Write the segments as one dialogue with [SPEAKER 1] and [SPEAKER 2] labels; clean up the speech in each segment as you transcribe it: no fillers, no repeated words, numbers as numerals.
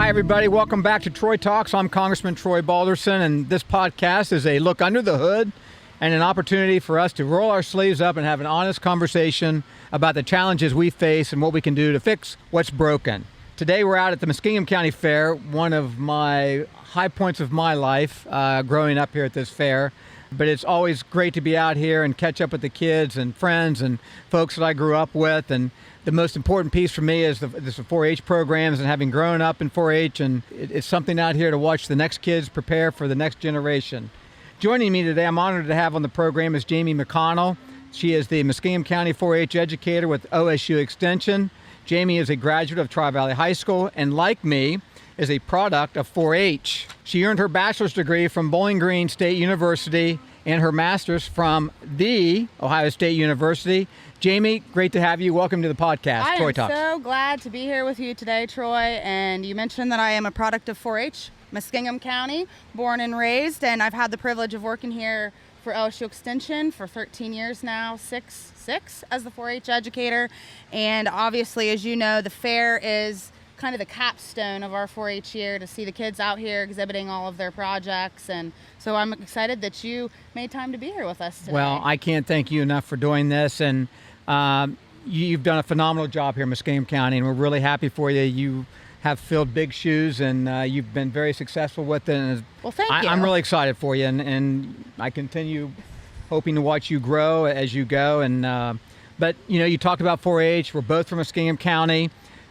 [SPEAKER 1] Hi, everybody. Welcome back to Troy Talks. I'm Congressman Troy Balderson, and this podcast is a look under the hood and an opportunity for us to roll our sleeves up and have an honest conversation about the challenges we face and what we can do to fix what's broken. Today, we're out at the Muskingum County Fair, one of my high points of my life growing up here at this fair. But it's always great to be out here and catch up with the kids and friends and folks that I grew up with. And the most important piece for me is the 4-H programs and having grown up in 4-H. And it's something out here to watch the next kids prepare for the next generation. Joining me today, I'm honored to have on the program is Jamie McConnell. She is the Muskingum County 4-H educator with OSU Extension. Jamie is a graduate of Tri-Valley High School and, like me, is a product of 4-H. She earned her bachelor's degree from Bowling Green State University and her master's from the Ohio State University. Jamie, great to have you. Welcome to the podcast, Troy Talks.
[SPEAKER 2] I am so glad to be here with you today, Troy. And you mentioned that I am a product of 4-H, Muskingum County, born and raised. And I've had the privilege of working here for OSU Extension for 13 years now, six as the 4-H educator. And obviously, as you know, the fair is kind of the capstone of our 4-H year, to see the kids out here exhibiting all of their projects. And so I'm excited that you made time to be here with us today.
[SPEAKER 1] Well, I can't thank you enough for doing this. And you've done a phenomenal job here in Muskingum County, and we're really happy for you. You have filled big shoes, and you've been very successful with it. And
[SPEAKER 2] well, thank you.
[SPEAKER 1] I'm really excited for you, and I continue hoping to watch you grow as you go. And but, you know, you talked about 4-H. We're both from Muskingum County.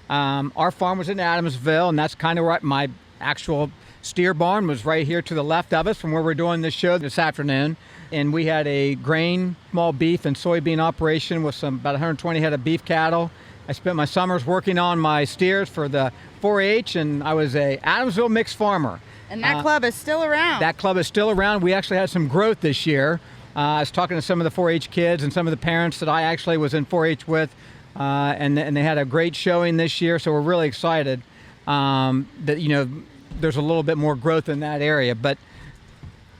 [SPEAKER 1] Our farm was in Adamsville, and that's kind of right. My actual steer barn was right here to the left of us from where we're doing this show this afternoon. And we had a grain, small beef, and soybean operation with about 120 head of beef cattle. I spent my summers working on my steers for the 4-H, and I was a Adamsville mixed farmer.
[SPEAKER 2] And that club is still around.
[SPEAKER 1] That club is still around. We actually had some growth this year. I was talking to some of the 4-H kids and some of the parents that I actually was in 4-H with. And they had a great showing this year, so we're really excited that, you know, there's a little bit more growth in that area. But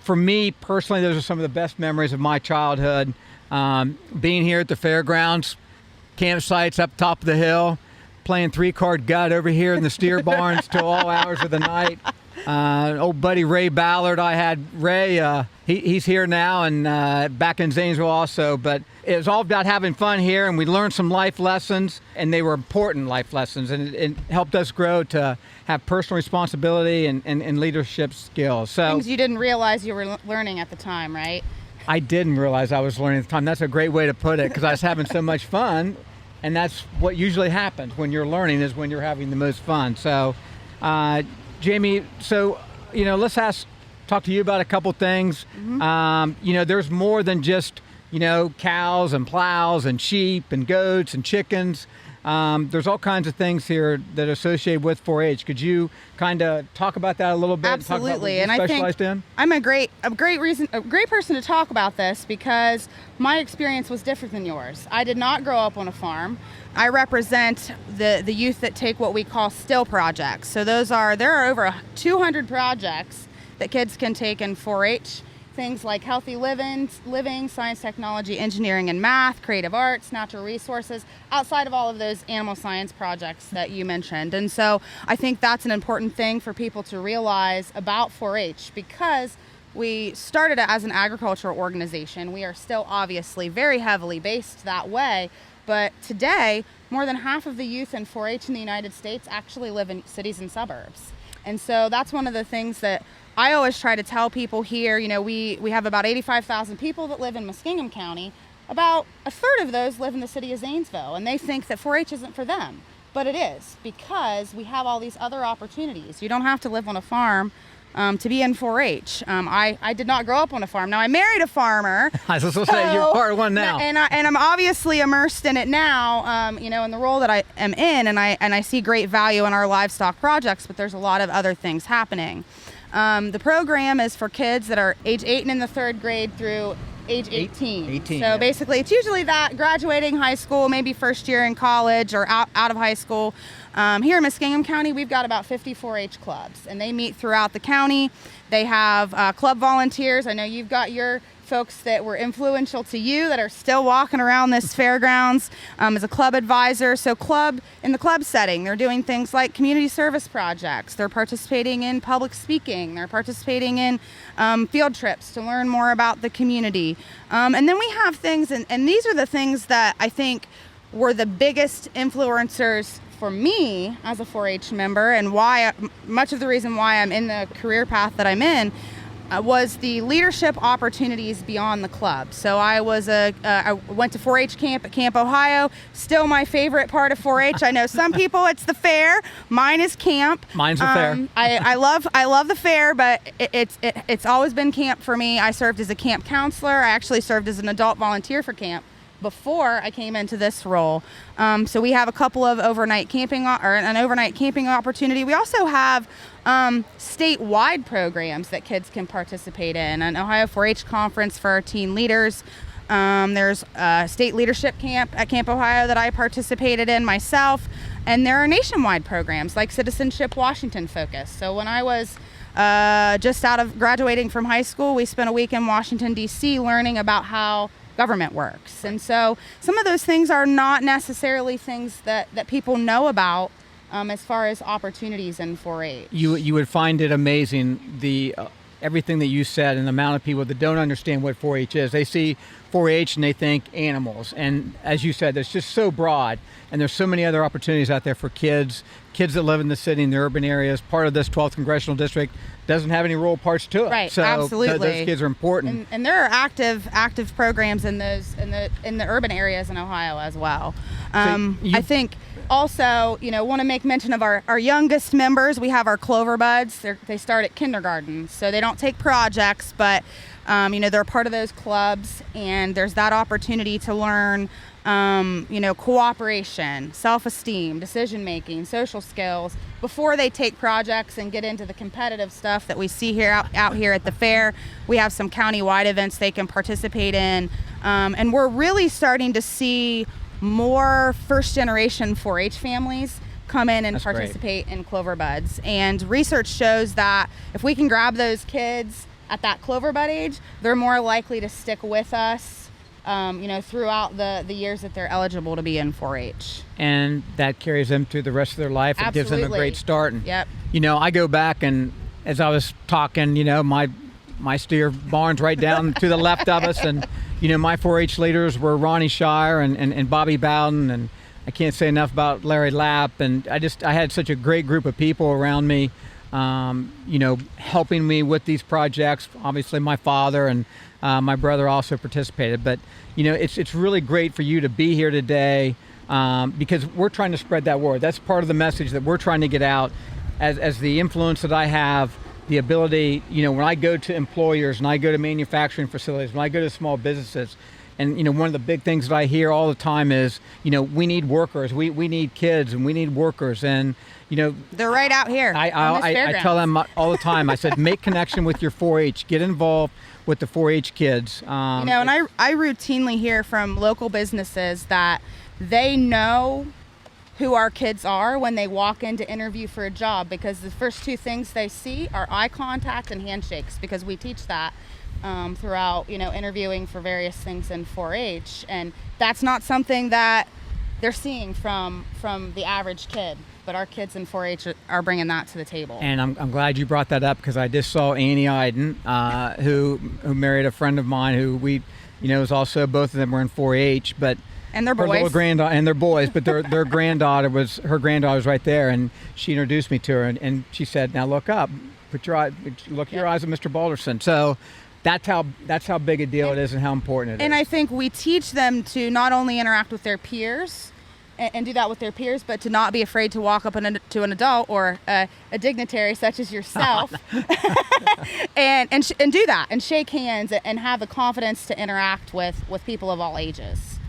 [SPEAKER 1] for me personally, those are some of the best memories of my childhood. Being here at the fairgrounds, campsites up top of the hill, playing 3-card gut over here in the steer barns till all hours of the night. Old buddy Ray Ballard, I had Ray, he's here now, and back in Zanesville also. But it was all about having fun here, and we learned some life lessons, and they were important life lessons, and it helped us grow to have personal responsibility and leadership skills. So
[SPEAKER 2] things you didn't realize you were learning at the time, right?
[SPEAKER 1] I didn't realize I was learning at the time. That's a great way to put it, because I was having so much fun, and that's what usually happens when you're learning, is when you're having the most fun. So, Jamie, so, you know, let's talk to you about a couple things. Mm-hmm. You know, there's more than just, you know, cows and plows and sheep and goats and chickens. There's all kinds of things here that are associated with 4-H. Could you kind of talk about that a little bit?
[SPEAKER 2] Absolutely.
[SPEAKER 1] And
[SPEAKER 2] I think I'm a great person to talk about this, because my experience was different than yours. I did not grow up on a farm. I represent the youth that take what we call STILL projects. So there are over 200 projects that kids can take in 4-H. Things like healthy living, science, technology, engineering, and math, creative arts, natural resources, outside of all of those animal science projects that you mentioned. And so I think that's an important thing for people to realize about 4-H, because we started it as an agricultural organization. We are still obviously very heavily based that way. But today, more than half of the youth in 4-H in the United States actually live in cities and suburbs. And so that's one of the things that I always try to tell people here. You know, we have about 85,000 people that live in Muskingum County. About a third of those live in the city of Zanesville, and they think that 4-H isn't for them. But it is, because we have all these other opportunities. You don't have to live on a farm to be in 4-H. I did not grow up on a farm. Now, I married a farmer.
[SPEAKER 1] I was supposed to say, you're part of one now.
[SPEAKER 2] And I'm obviously immersed in it now, you know, in the role that I am in, and I see great value in our livestock projects, but there's a lot of other things happening. The program is for kids that are age 8 and in the 3rd grade through age 18. So basically, it's usually that graduating high school, maybe first year in college or out of high school. Here in Muskingum County, we've got about 50 4-H clubs, and they meet throughout the county. They have club volunteers. I know you've got your folks that were influential to you that are still walking around this fairgrounds as a club advisor. So in the club setting, they're doing things like community service projects. They're participating in public speaking. They're participating in field trips to learn more about the community. And then we have things, and these are the things that I think were the biggest influencers for me as a 4-H member, and much of the reason why I'm in the career path that I'm in was the leadership opportunities beyond the club. So I went to 4-H camp at Camp Ohio. Still my favorite part of 4-H. I know some people it's the fair. Mine is camp.
[SPEAKER 1] Mine's the fair.
[SPEAKER 2] I love the fair, but it's always been camp for me. I served as a camp counselor. I actually served as an adult volunteer for camp before I came into this role. So we have a couple of overnight camping, or an overnight camping opportunity. We also have statewide programs that kids can participate in. An Ohio 4-H conference for our teen leaders. There's a state leadership camp at Camp Ohio that I participated in myself. And there are nationwide programs like Citizenship Washington Focus. So when I was just out of graduating from high school, we spent a week in Washington, D.C. learning about how government works. And so some of those things are not necessarily things that people know about as far as opportunities in 4-H.
[SPEAKER 1] You would find it amazing, the everything that you said, and the amount of people that don't understand what 4-H is. They see 4-H and they think animals. And as you said, it's just so broad. And there's so many other opportunities out there for kids that live in the city, in the urban areas. Part of this 12th Congressional District doesn't have any rural parts to it.
[SPEAKER 2] Right,
[SPEAKER 1] so
[SPEAKER 2] absolutely.
[SPEAKER 1] Those kids are important.
[SPEAKER 2] And there are active programs in the urban areas in Ohio as well. I think also, want to make mention of our youngest members. We have our Clover Buds. They start at kindergarten, so they don't take projects, but they're part of those clubs, and there's that opportunity to learn cooperation, self-esteem, decision-making, social skills before they take projects and get into the competitive stuff that we see here out here at the fair. We have some county-wide events they can participate in, and we're really starting to see more first-generation 4-H families come in and participate in Clover Buds. And research shows that if we can grab those kids at that Clover Bud age, they're more likely to stick with us throughout the years that they're eligible to be in 4-H.
[SPEAKER 1] And that carries them through the rest of their life. It gives them a great start. And,
[SPEAKER 2] yep.
[SPEAKER 1] I go back, and as I was talking, my steer barn's right down to the left of us. And, my 4-H leaders were Ronnie Shire and Bobby Bowden. And I can't say enough about Larry Lapp. And I had such a great group of people around me, helping me with these projects. Obviously, my father and my brother also participated, but it's really great for you to be here today because we're trying to spread that word. That's part of the message that we're trying to get out as the influence that I have, the ability, when I go to employers and I go to manufacturing facilities, when I go to small businesses, and one of the big things that I hear all the time is, we need workers, we need kids, and we need workers, and
[SPEAKER 2] they're right out here.
[SPEAKER 1] I tell them all the time. I said, make connection with your 4-H, get involved with the 4-H kids.
[SPEAKER 2] And I routinely hear from local businesses that they know who our kids are when they walk in to interview for a job, because the first two things they see are eye contact and handshakes, because we teach that throughout interviewing for various things in 4-H, and that's not something that they're seeing from the average kid, but our kids in 4-H are bringing that to the table. And
[SPEAKER 1] I'm glad you brought that up, because I just saw Annie Iden, who married a friend of mine who we is also, both of them were in 4-H, but
[SPEAKER 2] and their boys.
[SPEAKER 1] Her little granddaughter, and their boys, but their granddaughter was right there, and she introduced me to her, and she said, "Now look up, your eyes at Mr. Balderson." So that's how big a deal it is and how important it is.
[SPEAKER 2] And I think we teach them to not only interact with their peers and do that with their peers, but to not be afraid to walk up to an adult or a dignitary such as yourself and do that and shake hands and have the confidence to interact with people of all ages.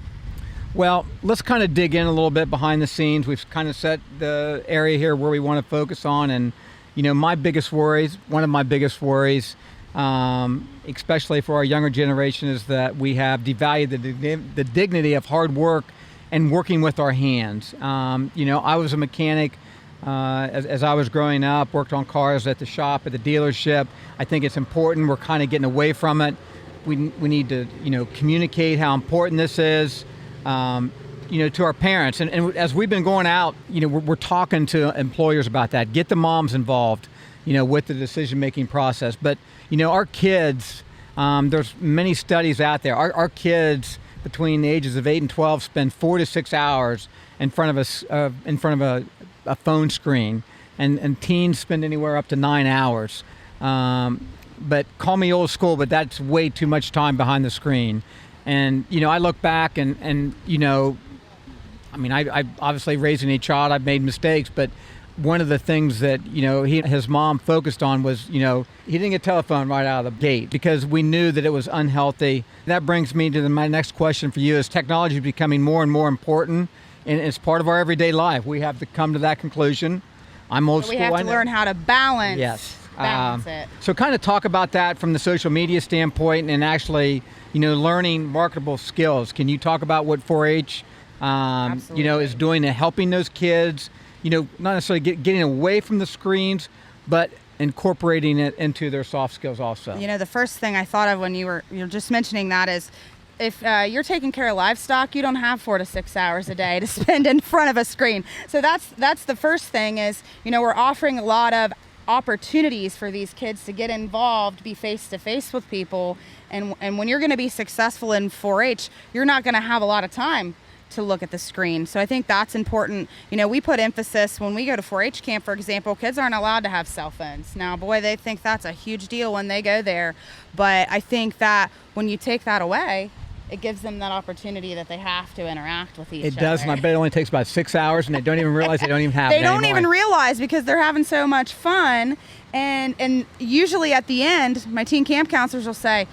[SPEAKER 1] Well, let's kind of dig in a little bit behind the scenes. We've kind of set the area here where we want to focus on, and one of my biggest worries, especially for our younger generation, is that we have devalued the dignity of hard work and working with our hands. I was a mechanic as I was growing up, worked on cars at the shop, at the dealership. I think it's important. We're kind of getting away from it. we need to, communicate how important this is, to our parents. And as we've been going out, we're talking to employers about that. Get the moms involved, with the decision-making process. But, our kids, there's many studies out there. Our kids between the ages of 8 and 12 spend 4 to 6 hours in front of a phone screen, and teens spend anywhere up to 9 hours. But call me old school, but that's way too much time behind the screen. And, I look back and I obviously raising a child, I've made mistakes, but one of the things that, his mom focused on was, he didn't get a telephone right out of the gate because we knew that it was unhealthy. That brings me to my next question for you. Is technology becoming more and more important and it's part of our everyday life? We have to come to that conclusion. I'm old school.
[SPEAKER 2] We have to learn how to balance.
[SPEAKER 1] Yes.
[SPEAKER 2] Balance it.
[SPEAKER 1] So kind of talk about that from the social media standpoint and actually, learning marketable skills. Can you talk about what 4-H, is doing to helping those kids, not necessarily getting away from the screens, but incorporating it into their soft skills also?
[SPEAKER 2] The first thing I thought of when you were just mentioning that is, if you're taking care of livestock, you don't have 4 to 6 hours a day to spend in front of a screen. So that's the first thing is, we're offering a lot of opportunities for these kids to get involved, be face to face with people. And when you're going to be successful in 4-H, you're not going to have a lot of time to look at the screen. So I think that's important. We put emphasis when we go to 4-H camp, for example, kids aren't allowed to have cell phones. Now, boy, they think that's a huge deal when they go there. But I think that when you take that away, it gives them that opportunity that they have to interact with each other.
[SPEAKER 1] It does, and I bet it only takes about 6 hours, and they don't even realize they don't even have it anymore.
[SPEAKER 2] They don't even realize because they're having so much fun. And usually at the end, my teen camp counselors will say,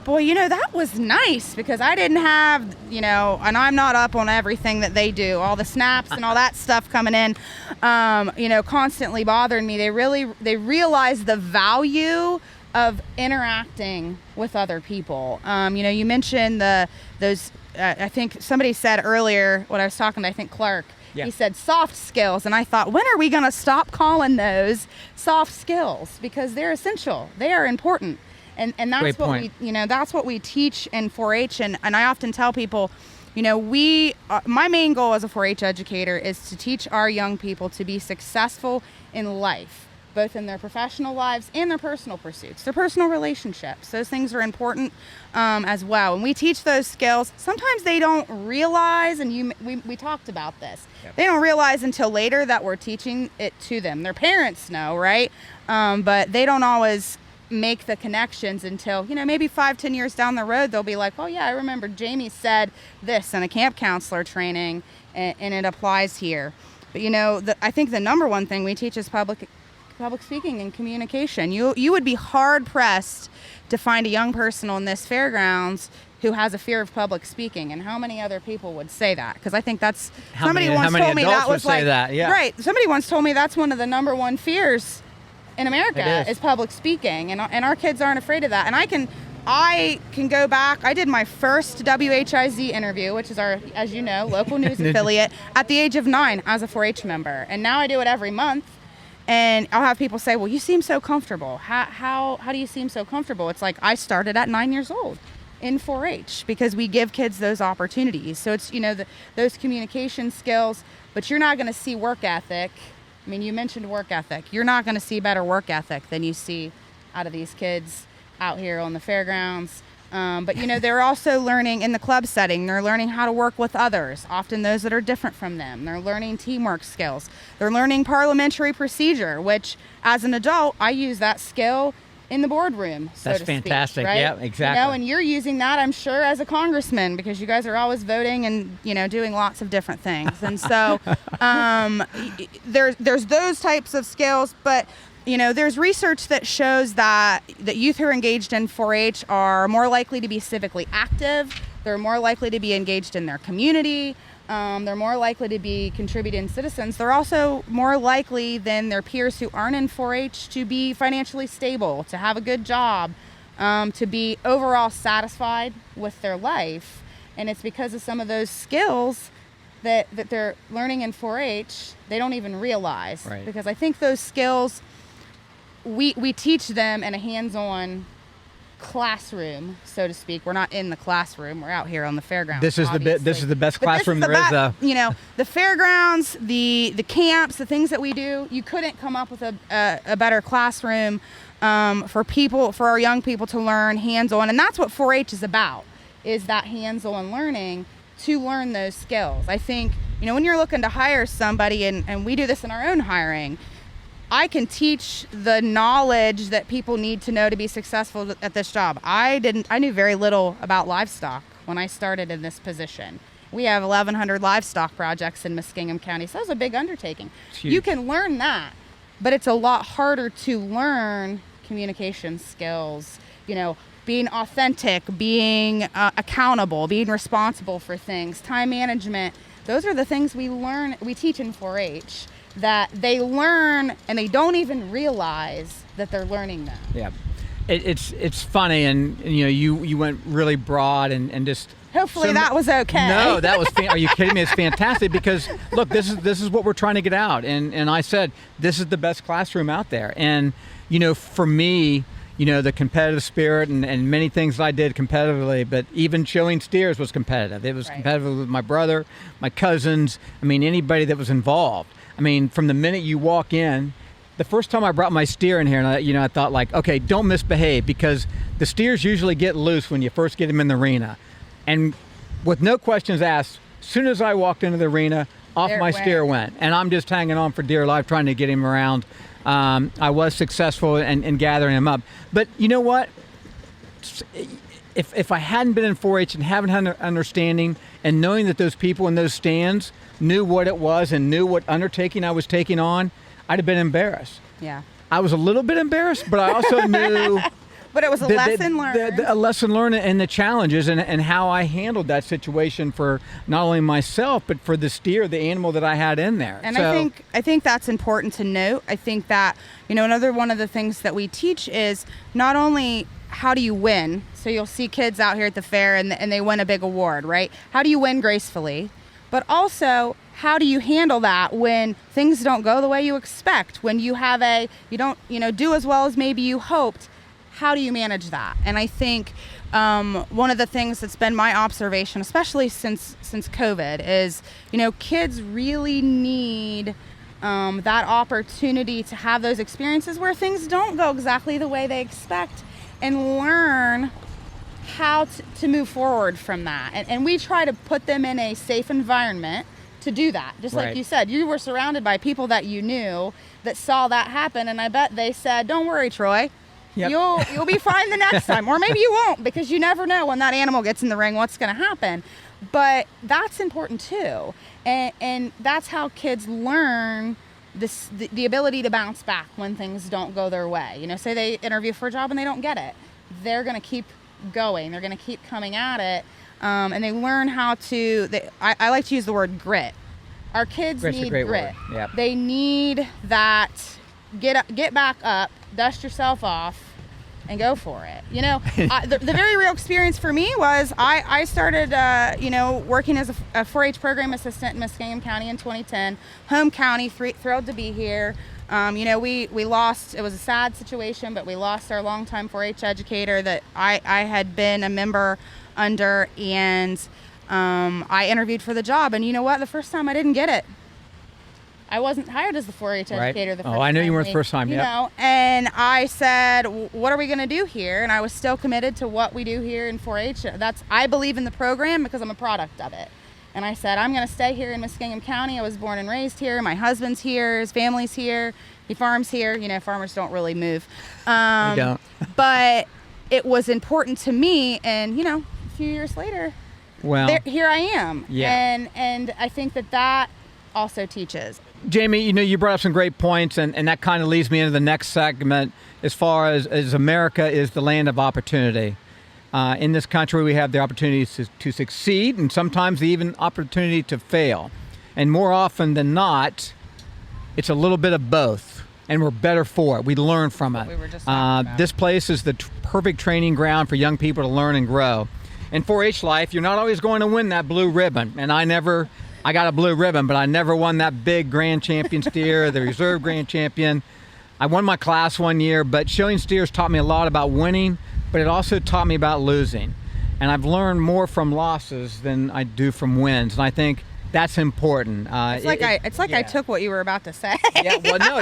[SPEAKER 2] boy, that was nice because I didn't have, and I'm not up on everything that they do, all the snaps and all that stuff coming in, constantly bothering me. They realize the value of interacting with other people. You mentioned those, I think somebody said earlier when I was talking to, I think Clark,
[SPEAKER 1] yeah.
[SPEAKER 2] He said soft skills. And I thought, when are we going to stop calling those soft skills? Because they're essential. They are important. And that's
[SPEAKER 1] Great
[SPEAKER 2] what
[SPEAKER 1] point.
[SPEAKER 2] that's what we teach in 4-H. And I often tell people, my main goal as a 4-H educator is to teach our young people to be successful in life, both in their professional lives and their personal pursuits, their personal relationships. Those things are important as well. And we teach those skills. Sometimes they don't realize, and we talked about this. Yep. They don't realize until later that we're teaching it to them. Their parents know, right? But they don't always make the connections until, maybe 5-10 years down the road, they'll be like, oh yeah, I remember Jamie said this in a camp counselor training, and it applies here. But I think the number one thing we teach is public speaking and communication. You would be hard pressed to find a young person on this fairgrounds who has a fear of public speaking, and how many other people would say that? Because I think that's somebody once told me that was like
[SPEAKER 1] that, yeah.
[SPEAKER 2] Right. Somebody once told me that's one of the number one fears in America is public speaking, and our kids aren't afraid of that. And I can go back. I did my first WHIZ interview, which is our, as you know, local news affiliate, at the age of 9 as a 4-H member, and now I do it every month. And I'll have people say, well, you seem so comfortable. How do you seem so comfortable? It's like I started at 9 years old in 4-H because we give kids those opportunities. So it's, those communication skills, but you're not going to see work ethic. I mean, you mentioned work ethic. You're not going to see better work ethic than you see out of these kids out here on the fairgrounds. But, they're also learning in the club setting. They're learning how to work with others, often those that are different from them. They're learning teamwork skills. They're learning parliamentary procedure, which as an adult, I use that skill in the boardroom, so
[SPEAKER 1] That's
[SPEAKER 2] to
[SPEAKER 1] fantastic.
[SPEAKER 2] Speak, right?
[SPEAKER 1] Yeah, exactly.
[SPEAKER 2] And you're using that, I'm sure, as a congressman, because you guys are always voting and, doing lots of different things. And so there's those types of skills, but there's research that shows that youth who are engaged in 4-H are more likely to be civically active. They're more likely to be engaged in their community. They're more likely to be contributing citizens. They're also more likely than their peers who aren't in 4-H to be financially stable, to have a good job, to be overall satisfied with their life. And it's because of some of those skills that they're learning in 4-H they don't even realize.
[SPEAKER 1] Right.
[SPEAKER 2] Because I think those skills, we teach them in a hands-on classroom, so to speak. We're not in the classroom. We're out here on the fairgrounds.
[SPEAKER 1] This is the best classroom there is.
[SPEAKER 2] The fairgrounds, the camps, the things that we do. You couldn't come up with a better classroom for our young people to learn hands-on, and that's what 4-H is about. Is that hands-on learning to learn those skills. I think when you're looking to hire somebody, and we do this in our own hiring, I can teach the knowledge that people need to know to be successful at this job. I knew very little about livestock when I started in this position. We have 1,100 livestock projects in Muskingum County, so that was a big undertaking. You can learn that, but it's a lot harder to learn communication skills, being authentic, being accountable, being responsible for things, time management. Those are the things we teach in 4-H. That they learn and they don't even realize that they're learning them.
[SPEAKER 1] Yeah, it's funny, and you went really broad and just.
[SPEAKER 2] Hopefully that was okay.
[SPEAKER 1] No, that was. Are you kidding me? It's fantastic because look, this is what we're trying to get out, and I said this is the best classroom out there, and for me. The competitive spirit and many things I did competitively, but even showing steers was competitive. It was competitive with my brother, my cousins, anybody that was involved. From the minute you walk in, the first time I brought my steer in here, and I thought okay, don't misbehave, because the steers usually get loose when you first get them in the arena. And with no questions asked, as soon as I walked into the arena, steer went. And I'm just hanging on for dear life, trying to get him around. I was successful in gathering him up. But you know what? If I hadn't been in 4-H and haven't had an understanding and knowing that those people in those stands knew what it was and knew what undertaking I was taking on, I'd have been embarrassed.
[SPEAKER 2] Yeah.
[SPEAKER 1] I was a little bit embarrassed, but I also knew...
[SPEAKER 2] But it was a lesson learned.
[SPEAKER 1] A lesson learned, and the challenges and how I handled that situation for not only myself, but for the steer, the animal that I had in there.
[SPEAKER 2] And I think that's important to note. I think that, another one of the things that we teach is not only how do you win. So you'll see kids out here at the fair and they win a big award, right? How do you win gracefully? But also, how do you handle that when things don't go the way you expect? When you don't do as well as maybe you hoped? How do you manage that? And I think one of the things that's been my observation, especially since COVID, is kids really need that opportunity to have those experiences where things don't go exactly the way they expect, and learn how to move forward from that. And we try to put them in a safe environment to do that. Just like you said, you were surrounded by people that you knew that saw that happen, and I bet they said, "Don't worry, Troy. Yep. You'll be fine the next time," or maybe you won't, because you never know when that animal gets in the ring what's going to happen. But that's important too, and that's how kids learn the ability to bounce back when things don't go their way. Say they interview for a job and they don't get it, they're going to keep going. They're going to keep coming at it, and they learn how to. I like to use the word grit. Our kids need grit.
[SPEAKER 1] Yep.
[SPEAKER 2] They need that. Get back up, dust yourself off, and go for it. The very real experience for me was I started, working as a 4-H program assistant in Muskingum County in 2010. Home county, thrilled to be here. We lost, it was a sad situation, but we lost our longtime 4-H educator that I had been a member under, and I interviewed for the job. And you know what? The first time I didn't get it. I wasn't hired as the 4-H educator the first time.
[SPEAKER 1] I knew you weren't the first time,
[SPEAKER 2] And I said, what are we going to do here? And I was still committed to what we do here in 4-H. I believe in the program because I'm a product of it. And I said, I'm going to stay here in Muskingum County. I was born and raised here. My husband's here. His family's here. He farms here. Farmers don't really move.
[SPEAKER 1] They don't.
[SPEAKER 2] But it was important to me. And, a few years later, here I am.
[SPEAKER 1] Yeah.
[SPEAKER 2] And I think that also teaches.
[SPEAKER 1] Jamie, you brought up some great points, and that kind of leads me into the next segment as far as America is the land of opportunity. In this country, we have the opportunity to succeed, and sometimes even opportunity to fail. And more often than not, it's a little bit of both, and we're better for it. We learn from it.
[SPEAKER 2] We were just talking about.
[SPEAKER 1] This place is the perfect training ground for young people to learn and grow. In 4-H life, you're not always going to win that blue ribbon, and I got a blue ribbon, but I never won that big grand champion steer, the reserve grand champion. I won my class one year, but showing steers taught me a lot about winning, but it also taught me about losing. And I've learned more from losses than I do from wins. And I think that's important.
[SPEAKER 2] It's like I took what you were about to say.
[SPEAKER 1] Yeah, well, no,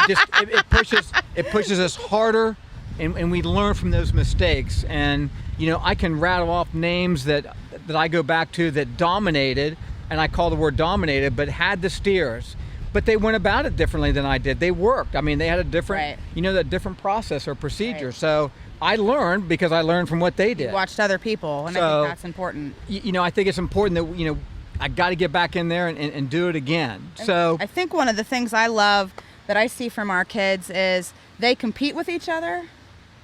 [SPEAKER 1] it pushes us harder, and we learn from those mistakes. And I can rattle off names that I go back to that dominated, and I call the word dominated, but had the steers. But they went about it differently than I did. They worked. I mean, they had a different, that different process or procedure. Right. So I learned because I learned from what they did.
[SPEAKER 2] You watched other people, and I think that's important.
[SPEAKER 1] I think it's important that, I got to get back in there and do it again. So
[SPEAKER 2] I think one of the things I love that I see from our kids is they compete with each other,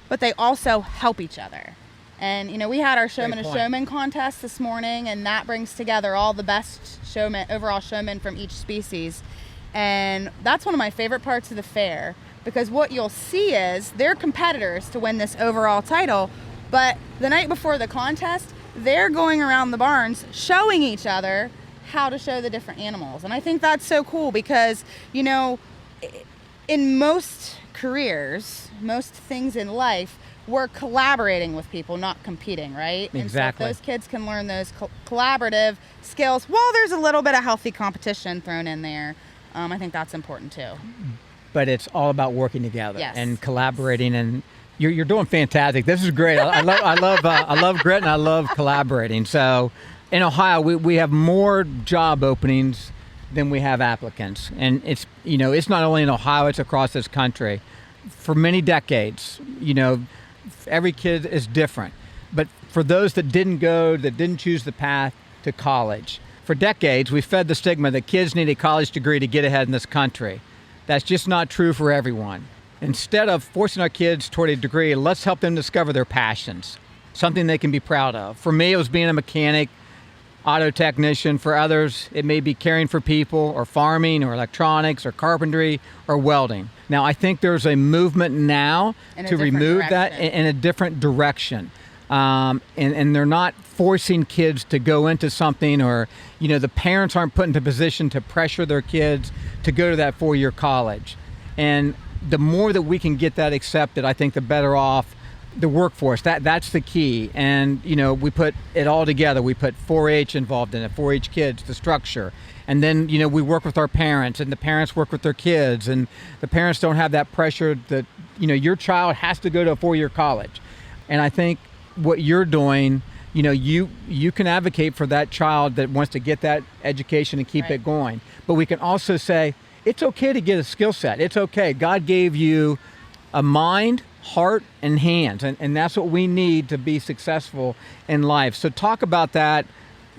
[SPEAKER 2] but they also help each other. And, we had our Showman to Showman contest this morning, and that brings together all the best overall showmen from each species. And that's one of my favorite parts of the fair, because what you'll see is they're competitors to win this overall title, but the night before the contest, they're going around the barns showing each other how to show the different animals. And I think that's so cool because, in most careers, most things in life, we're collaborating with people, not competing, right?
[SPEAKER 1] Exactly.
[SPEAKER 2] And so if those kids can learn those collaborative skills while there's a little bit of healthy competition thrown in there. I think that's important too.
[SPEAKER 1] But it's all about working together and collaborating, and you're doing fantastic. This is great. I love grit, and I love collaborating. So in Ohio, we have more job openings than we have applicants, and it's not only in Ohio, it's across this country. For many decades, every kid is different. But for those that didn't choose the path to college, for decades, we fed the stigma that kids need a college degree to get ahead in this country. That's just not true for everyone. Instead of forcing our kids toward a degree, let's help them discover their passions, something they can be proud of. For me, it was being a mechanic, auto technician. For others, it may be caring for people, or farming, or electronics, or carpentry, or welding. Now, I think there's a movement now to remove that in a different direction. And they're not forcing kids to go into something, or the parents aren't put into position to pressure their kids to go to that 4-year college. And the more that we can get that accepted, I think the better off the workforce. That's the key. And we put it all together. We put 4-H involved in it, 4-H kids, the structure. And then we work with our parents, and the parents work with their kids, and the parents don't have that pressure that your child has to go to a 4-year college. And I think what you're doing, you can advocate for that child that wants to get that education and keep it going. But we can also say, it's okay to get a skill set. It's okay. God gave you a mind, heart, and hands. And that's what we need to be successful in life. So talk about that,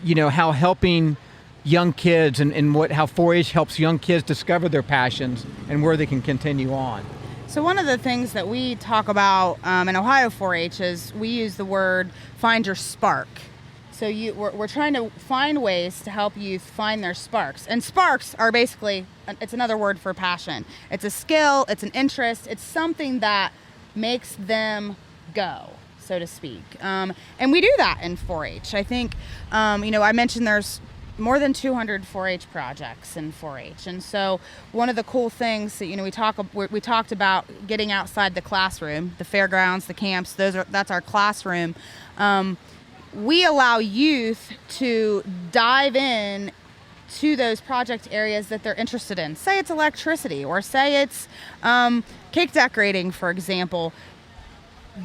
[SPEAKER 1] how helping young kids and how 4-H helps young kids discover their passions and where they can continue on.
[SPEAKER 2] So one of the things that we talk about in Ohio 4-H is we use the word find your spark. So we're trying to find ways to help youth find their sparks. And sparks are basically, it's another word for passion. It's a skill, it's an interest, it's something that makes them go, so to speak. And we do that in 4-H. I think, I mentioned there's more than 200 4-H projects in 4-H. And so one of the cool things that, we talked about getting outside the classroom, the fairgrounds, the camps, that's our classroom. We allow youth to dive in to those project areas that they're interested in. Say it's electricity, or say it's cake decorating, for example.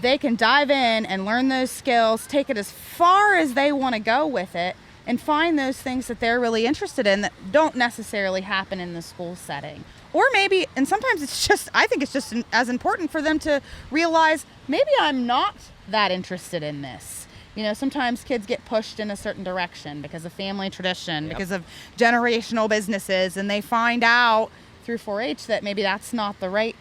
[SPEAKER 2] They can dive in and learn those skills, take it as far as they want to go with it, and find those things that they're really interested in that don't necessarily happen in the school setting. Or maybe, and sometimes I think it's just as important for them to realize, maybe I'm not that interested in this. Sometimes kids get pushed in a certain direction because of family tradition, because of generational businesses, and they find out through 4-H that maybe that's not the right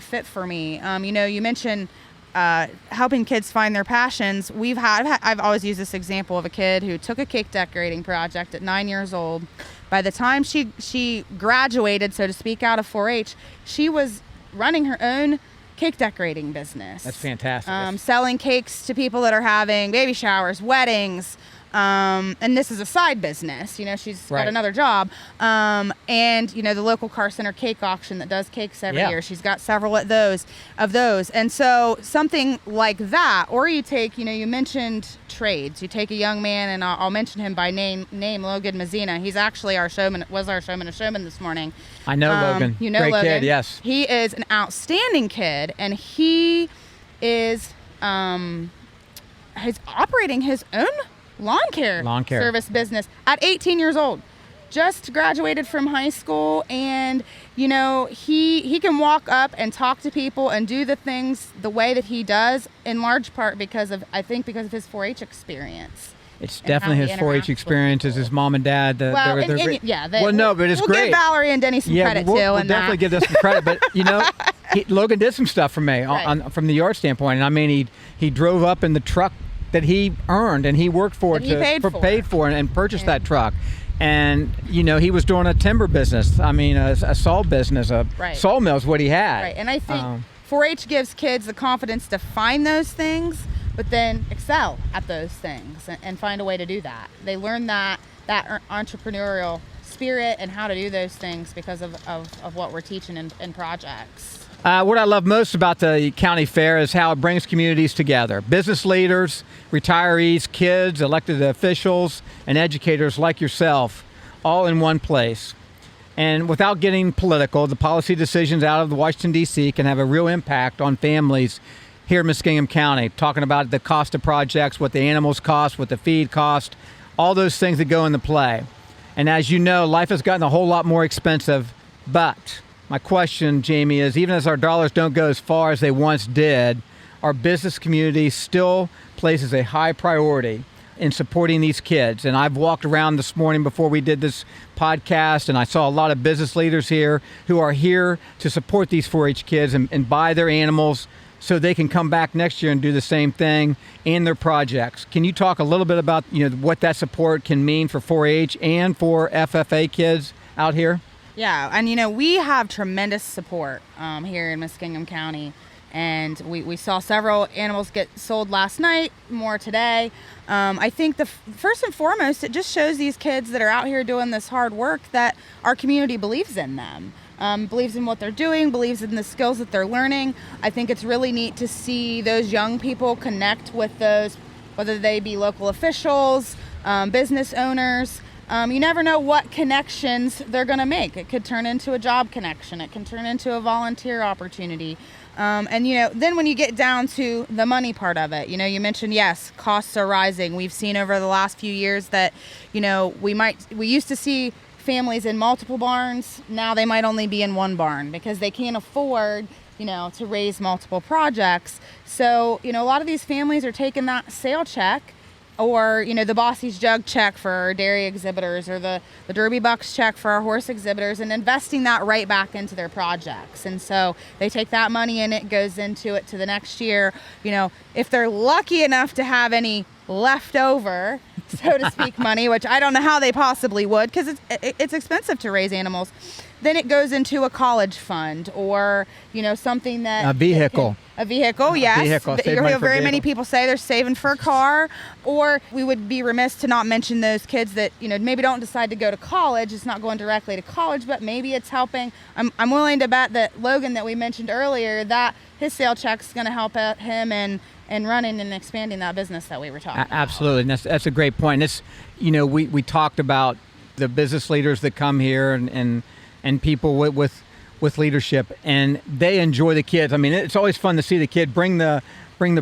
[SPEAKER 2] fit for me. You mentioned helping kids find their passions. I've always used this example of a kid who took a cake decorating project at 9 years old. By the time she graduated, so to speak, out of 4-H, she was running her own cake decorating business.
[SPEAKER 1] That's fantastic.
[SPEAKER 2] Selling cakes to people that are having baby showers, weddings. And this is a side business. She's got another job. And, the local Car Center cake auction that does cakes every year. She's got several of those. And so something like that, or you take, you mentioned trades. You take a young man, and I'll mention him by name, Logan Mazzina. He's actually a showman this morning.
[SPEAKER 1] I know Logan.
[SPEAKER 2] You know
[SPEAKER 1] Great
[SPEAKER 2] Logan.
[SPEAKER 1] Kid, yes.
[SPEAKER 2] He is an outstanding kid, and he is he's operating his own lawn care service business at 18 years old. Just graduated from high school, and he can walk up and talk to people and do the things the way that he does, in large part because of his 4-H experience.
[SPEAKER 1] It's definitely his 4-H experience. As his mom and dad. But it's
[SPEAKER 2] we'll
[SPEAKER 1] great.
[SPEAKER 2] Give Valerie and Denny some credit too.
[SPEAKER 1] We'll definitely give them some credit. But Logan did some stuff for me from the yard standpoint, and I mean he drove up in the truck that he earned and he worked for paid for and purchased that truck. And he was doing a timber business. I mean, a saw business, sawmill is what he had.
[SPEAKER 2] Right, and I think 4-H gives kids the confidence to find those things, but then excel at those things and find a way to do that. They learn that entrepreneurial spirit and how to do those things because of what we're teaching in projects.
[SPEAKER 1] What I love most about the county fair is how it brings communities together. Business leaders, retirees, kids, elected officials, and educators like yourself, all in one place. And without getting political, the policy decisions out of the Washington, D.C. can have a real impact on families here in Muskingum County, talking about the cost of projects, what the animals cost, what the feed cost, all those things that go into play. And as you know, life has gotten a whole lot more expensive, but my question, Jamie, is even as our dollars don't go as far as they once did, our business community still places a high priority in supporting these kids. And I've walked around this morning before we did this podcast, and I saw a lot of business leaders here who are here to support these 4-H kids and buy their animals so they can come back next year and do the same thing in their projects. Can you talk a little bit about what that support can mean for 4-H and for FFA kids out here?
[SPEAKER 2] Yeah, and we have tremendous support here in Muskingum County, and we saw several animals get sold last night, more today. I think first and foremost, it just shows these kids that are out here doing this hard work that our community believes in them, believes in what they're doing, believes in the skills that they're learning. I think it's really neat to see those young people connect with those, whether they be local officials, business owners. You never know what connections they're going to make. It could turn into a job connection. It can turn into a volunteer opportunity. And then when you get down to the money part of it, you mentioned, yes, costs are rising. We've seen over the last few years that, we used to see families in multiple barns. Now they might only be in one barn because they can't afford, to raise multiple projects. So, a lot of these families are taking that sale check, or the Bossy's Jug check for our dairy exhibitors, or the Derby Bucks check for our horse exhibitors, and investing that right back into their projects. And so they take that money and it goes into it to the next year. If they're lucky enough to have any leftover, so to speak, money, which I don't know how they possibly would, because it's expensive to raise animals, then it goes into a college fund, or something that
[SPEAKER 1] a vehicle.
[SPEAKER 2] Yes. You hear very many people say they're saving for a car. Or we would be remiss to not mention those kids that maybe don't decide to go to college. It's not going directly to college, but maybe it's helping. I'm willing to bet that Logan, that we mentioned earlier, that his sale check's going to help out him and running and expanding that business that we were talking about.
[SPEAKER 1] Absolutely, and that's a great point. It's we talked about the business leaders that come here and people with leadership, and they enjoy the kids. I mean, it's always fun to see the kid bring the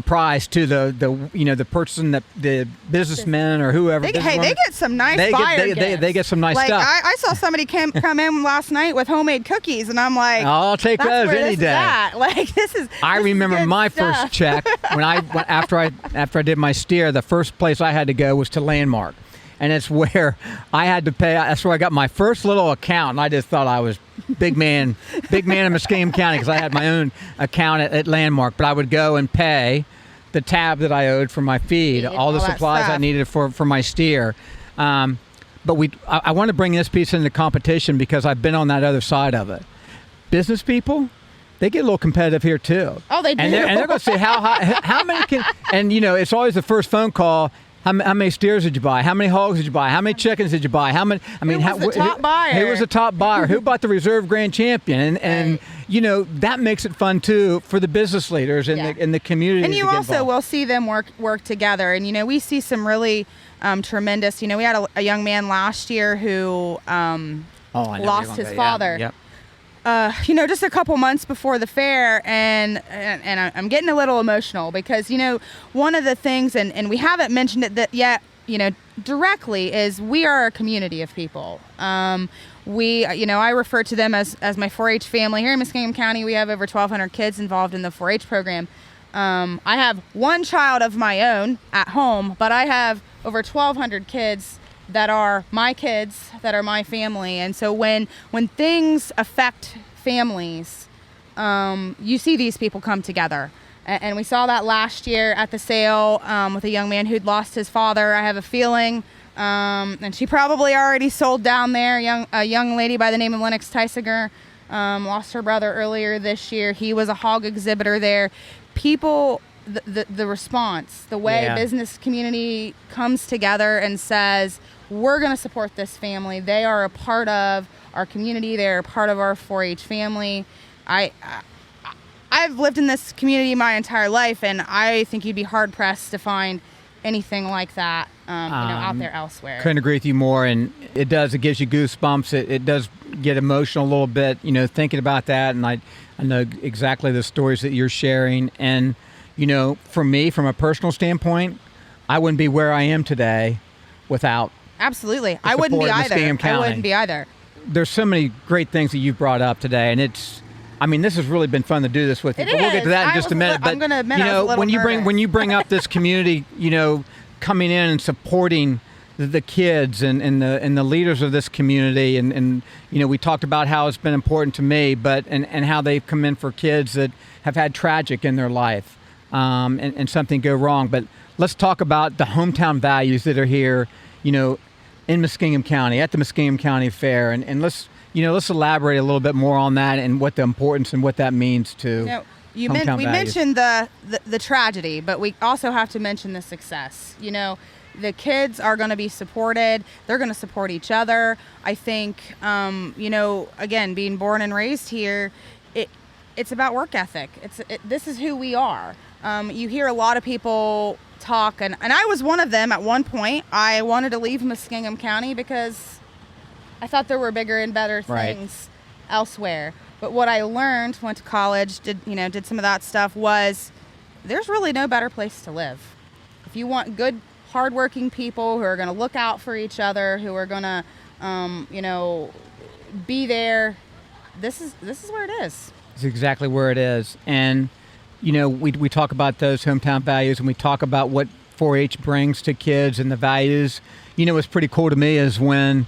[SPEAKER 1] prize to the person, that the businessman or whoever.
[SPEAKER 2] They get some nice buyer gifts.
[SPEAKER 1] They get some nice stuff.
[SPEAKER 2] I saw somebody come in last night with homemade cookies, and I'm like,
[SPEAKER 1] I'll take those any day. I remember my first check after I did my steer. The first place I had to go was to Landmark. And it's where I had to pay. That's where I got my first little account, and I just thought I was big man in Muskingum County, because I had my own account at Landmark. But I would go and pay the tab that I owed for my feed, all the supplies I needed for my steer. But I want to bring this piece into competition, because I've been on that other side of it. Business people, they get a little competitive here too.
[SPEAKER 2] Oh, they do.
[SPEAKER 1] And they're going to say how many can. And it's always the first phone call. How many steers did you buy? How many hogs did you buy? How many chickens did you buy? How many? I mean,
[SPEAKER 2] who was the top buyer?
[SPEAKER 1] Who was the top buyer? Who bought the reserve grand champion? And that makes it fun too for the business leaders and the community.
[SPEAKER 2] And you also will see them work together. And we see some really tremendous. We had a young man last year who lost his father.
[SPEAKER 1] Yep.
[SPEAKER 2] Just a couple months before the fair, and I'm getting a little emotional because, one of the things, and we haven't mentioned it yet, directly, is we are a community of people. I refer to them as my 4-H family. Here in Muskingum County, we have over 1,200 kids involved in the 4-H program. I have one child of my own at home, but I have over 1,200 kids that are my kids, that are my family. And so when things affect families, you see these people come together. And we saw that last year at the sale with a young man who'd lost his father. I have a feeling, and she probably already sold down there, a young lady by the name of Lennox Tysinger, lost her brother earlier this year. He was a hog exhibitor there. People, the response, the way business community comes together and says, we're going to support this family. They are a part of our community. They're a part of our 4-H family. I've lived in this community my entire life, and I think you'd be hard pressed to find anything like that, out there elsewhere.
[SPEAKER 1] Couldn't agree with you more. And it gives you goosebumps. It does get emotional a little bit, thinking about that. And I know exactly the stories that you're sharing. And, for me, from a personal standpoint, I wouldn't be where I am today without.
[SPEAKER 2] Absolutely. I wouldn't be either.
[SPEAKER 1] There's so many great things that you've brought up today, and this has really been fun to do this with you. But we'll get to that in just a minute.
[SPEAKER 2] I'm going to admit I was a little nervous.
[SPEAKER 1] when you bring up this community, coming in and supporting the kids and the leaders of this community, and we talked about how it's been important to me, but and how they've come in for kids that have had tragic in their life, and something go wrong. But let's talk about the hometown values that are here, in Muskingum County, at the Muskingum County Fair, and let's elaborate a little bit more on that and what the importance and what that means to
[SPEAKER 2] we
[SPEAKER 1] values.
[SPEAKER 2] mentioned the tragedy, but we also have to mention the success. The kids are going to be supported. They're going to support each other. I think, again, being born and raised here, it's about work ethic. This is who we are. You hear a lot of people talk, and I was one of them at one point. I wanted to leave Muskingum County because I thought there were bigger and better things elsewhere. But what I learned, went to college, did some of that stuff, was there's really no better place to live. If you want good, hardworking people who are going to look out for each other, who are going to, be there, this is where it is.
[SPEAKER 1] It's exactly where it is. And we talk about those hometown values, and we talk about what 4-H brings to kids and the values. What's pretty cool to me is when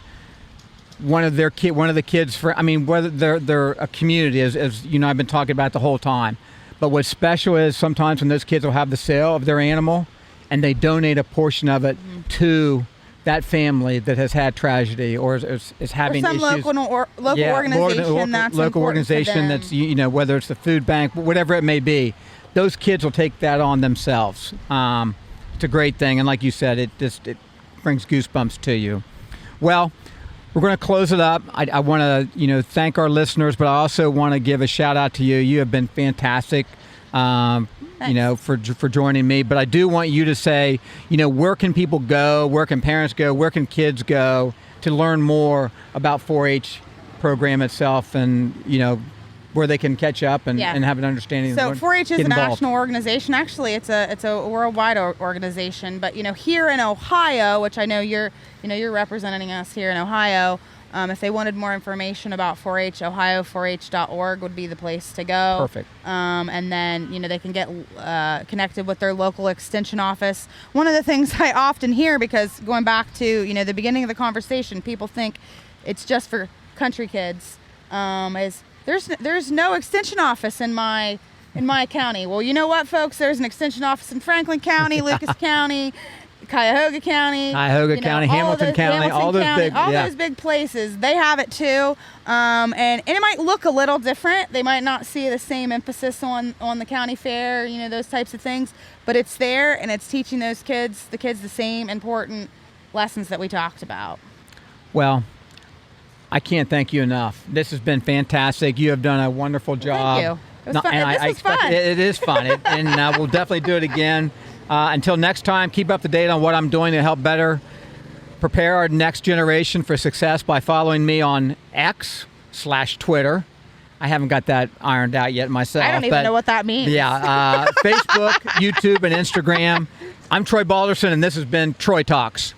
[SPEAKER 1] one of the kids, whether they're a community, as I've been talking about the whole time. But what's special is sometimes when those kids will have the sale of their animal, and they donate a portion of it to that family that has had tragedy or is having
[SPEAKER 2] some
[SPEAKER 1] issues.
[SPEAKER 2] Local organization that's
[SPEAKER 1] local organization that's whether it's the food bank, whatever it may be, those kids will take that on themselves. It's a great thing, and like you said, it brings goosebumps to you. Well, we're going to close it up. I want to thank our listeners, but I also want to give a shout out to you. You have been fantastic. For joining me. But I do want you to say, where can people go? Where can parents go? Where can kids go to learn more about 4-H program itself, and, where they can catch up and have an understanding.
[SPEAKER 2] So
[SPEAKER 1] of
[SPEAKER 2] 4-H is a national organization. Actually, it's a worldwide organization. But, here in Ohio, which I know you're representing us here in Ohio, if they wanted more information about 4-H, ohio4h.org would be the place to go.
[SPEAKER 1] Perfect.
[SPEAKER 2] And then, they can get connected with their local extension office. One of the things I often hear, because going back to, the beginning of the conversation, people think it's just for country kids, is there's no extension office in my county. Well, you know what, folks? There's an extension office in Franklin County, Lucas County, Cuyahoga County,
[SPEAKER 1] County, Hamilton County, all
[SPEAKER 2] those big places. They have it too, and it might look a little different. They might not see the same emphasis on the county fair, those types of things, but it's there, and it's teaching the kids the same important lessons that we talked about.
[SPEAKER 1] Well, I can't thank you enough. This has been fantastic. You have done a wonderful job.
[SPEAKER 2] Thank you. It was fun.
[SPEAKER 1] And
[SPEAKER 2] this was fun.
[SPEAKER 1] It is fun, and we'll definitely do it again. Until next time, keep up to date on what I'm doing to help better prepare our next generation for success by following me on X/Twitter. I haven't got that ironed out yet myself.
[SPEAKER 2] I don't even know what that means.
[SPEAKER 1] Yeah, Facebook, YouTube, and Instagram. I'm Troy Balderson, and this has been Troy Talks.